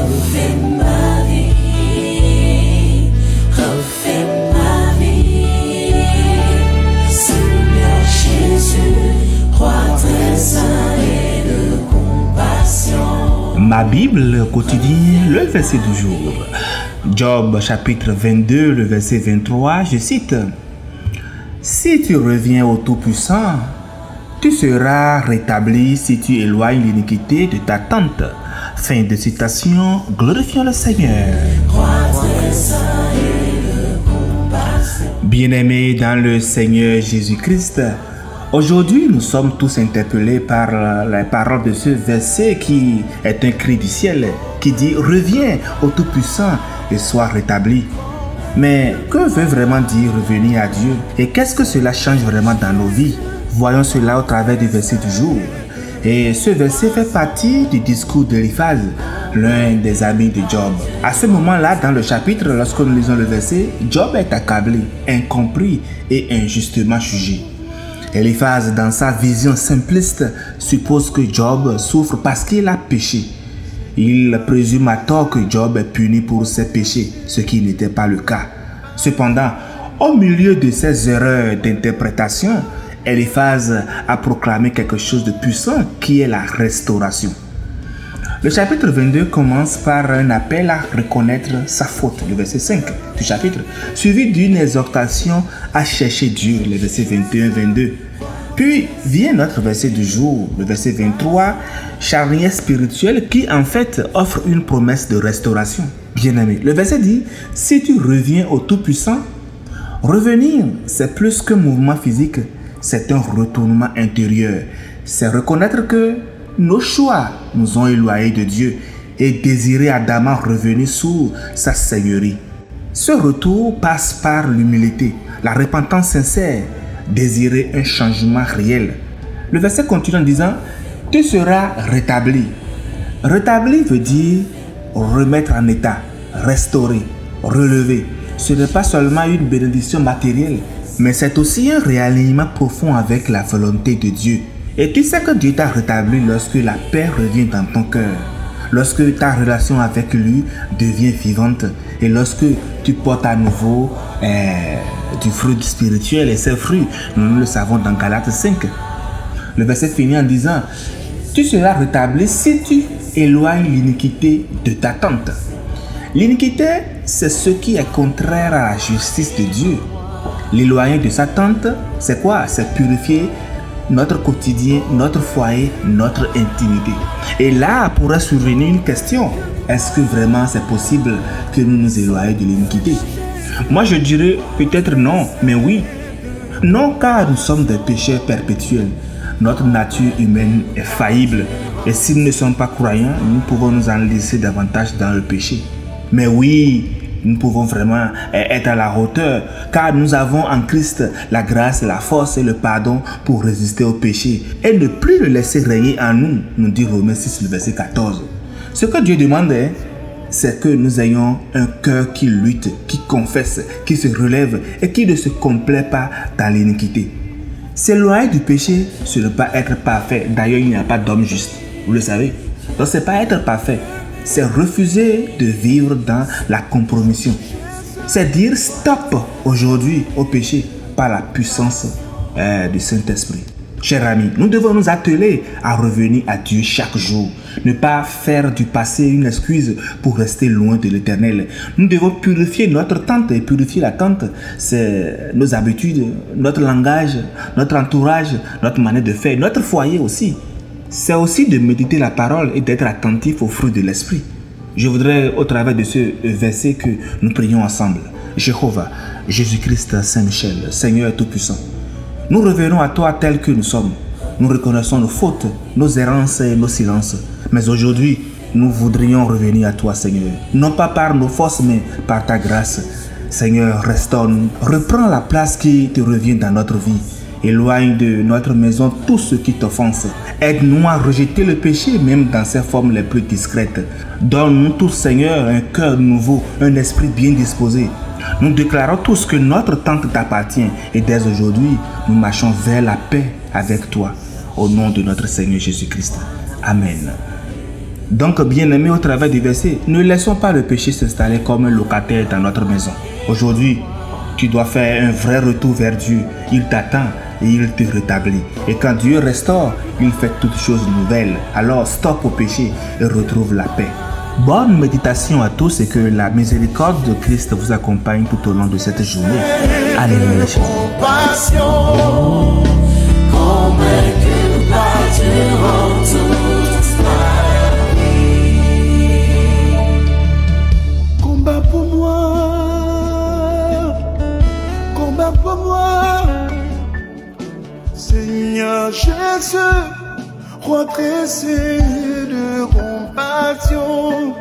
refais ma vie, refais ma vie. Seigneur Jésus, roi très saint et de compassion. Ma Bible quotidienne, le verset du jour. Job chapitre 22, le verset 23, je cite. Si tu reviens au Tout-Puissant, tu seras rétabli si tu éloignes l'iniquité de ta tente. Fin de citation, glorifions le Seigneur. Bien-aimés dans le Seigneur Jésus-Christ, aujourd'hui nous sommes tous interpellés par la parole de ce verset qui est un cri du ciel, qui dit « Reviens au Tout-Puissant et sois rétabli ». Mais que veut vraiment dire revenir à Dieu? Et qu'est-ce que cela change vraiment dans nos vies? Voyons cela au travers du verset du jour. Et ce verset fait partie du discours d'Éliphaz, l'un des amis de Job. À ce moment-là, dans le chapitre, lorsque nous lisons le verset, Job est accablé, incompris et injustement jugé. Éliphaz, dans sa vision simpliste, suppose que Job souffre parce qu'il a péché. Il présume à tort que Job est puni pour ses péchés, ce qui n'était pas le cas. Cependant, au milieu de ces erreurs d'interprétation, Éliphaz a proclamé quelque chose de puissant qui est la restauration. Le chapitre 22 commence par un appel à reconnaître sa faute, le verset 5 du chapitre, suivi d'une exhortation à chercher Dieu, le verset 21-22. Puis vient notre verset du jour, le verset 23, charnière spirituelle qui en fait offre une promesse de restauration. Bien-aimé, le verset dit, si tu reviens au Tout-Puissant, revenir c'est plus qu'un mouvement physique, c'est un retournement intérieur. C'est reconnaître que nos choix nous ont éloignés de Dieu et désirer ardemment revenir sous sa seigneurie. Ce retour passe par l'humilité, la repentance sincère, désirer un changement réel. Le verset continue en disant « Tu seras rétabli ». Rétabli veut dire remettre en état, restaurer, relever. Ce n'est pas seulement une bénédiction matérielle, mais c'est aussi un réalignement profond avec la volonté de Dieu. Et tu sais que Dieu t'a rétabli lorsque la paix revient dans ton cœur, lorsque ta relation avec lui devient vivante et lorsque tu portes à nouveau du fruit spirituel et ces fruits, nous le savons dans Galates 5. Le verset finit en disant « Tu seras rétabli si tu éloignes l'iniquité de ta tente ». L'iniquité, c'est ce qui est contraire à la justice de Dieu. L'éloigner de sa tente, c'est quoi? C'est purifier notre quotidien, notre foyer, notre intimité. Et là pourrait survenir une question. Est-ce que vraiment c'est possible que nous nous éloignions de l'iniquité? Moi je dirais peut-être non, mais oui. Non, car nous sommes des pécheurs perpétuels. Notre nature humaine est faillible. Et si nous ne sommes pas croyants, nous pouvons nous enlacer davantage dans le péché. Mais oui, nous pouvons vraiment être à la hauteur, car nous avons en Christ la grâce, la force et le pardon pour résister au péché et ne plus le laisser régner en nous, nous dit Romains 6, le verset 14. Ce que Dieu demande, c'est que nous ayons un cœur qui lutte, qui confesse, qui se relève et qui ne se complaît pas dans l'iniquité. S'éloigner du péché, ce n'est pas être parfait. D'ailleurs, il n'y a pas d'homme juste, vous le savez. Donc, ce n'est pas être parfait. C'est refuser de vivre dans la compromission. C'est dire stop aujourd'hui au péché par la puissance du Saint-Esprit. Chers amis, nous devons nous atteler à revenir à Dieu chaque jour. Ne pas faire du passé une excuse pour rester loin de l'Éternel. Nous devons purifier notre tente. Et purifier la tente, c'est nos habitudes, notre langage, notre entourage, notre manière de faire, notre foyer aussi. C'est aussi de méditer la parole et d'être attentif aux fruits de l'esprit. Je voudrais, au travers de ce verset, que nous prions ensemble. Jéhovah, Jésus-Christ, Saint-Michel, Seigneur Tout-Puissant, nous revenons à toi tel que nous sommes. Nous reconnaissons nos fautes, nos errances et nos silences. Mais aujourd'hui, nous voudrions revenir à toi, Seigneur. Non pas par nos forces, mais par ta grâce. Seigneur, restaure-nous. Reprends la place qui te revient dans notre vie. Éloigne de notre maison tout ce qui t'offense. Aide-nous à rejeter le péché, même dans ses formes les plus discrètes. Donne-nous tous, Seigneur, un cœur nouveau, un esprit bien disposé. Nous déclarons tous que notre tente t'appartient et dès aujourd'hui, nous marchons vers la paix avec toi. Au nom de notre Seigneur Jésus-Christ. Amen. Donc, bien-aimés, au travers du verset, ne laissons pas le péché s'installer comme un locataire dans notre maison. Aujourd'hui, tu dois faire un vrai retour vers Dieu. Il t'attend et il te rétablit. Et quand Dieu restaure, il fait toutes choses nouvelles. Alors, stop au péché et retrouve la paix. Bonne méditation à tous et que la miséricorde de Christ vous accompagne tout au long de cette journée. Alléluia. Compassion, convaincu par durant toute ma vie. Combat pour moi, Seigneur Jésus, roi pressé de compassion.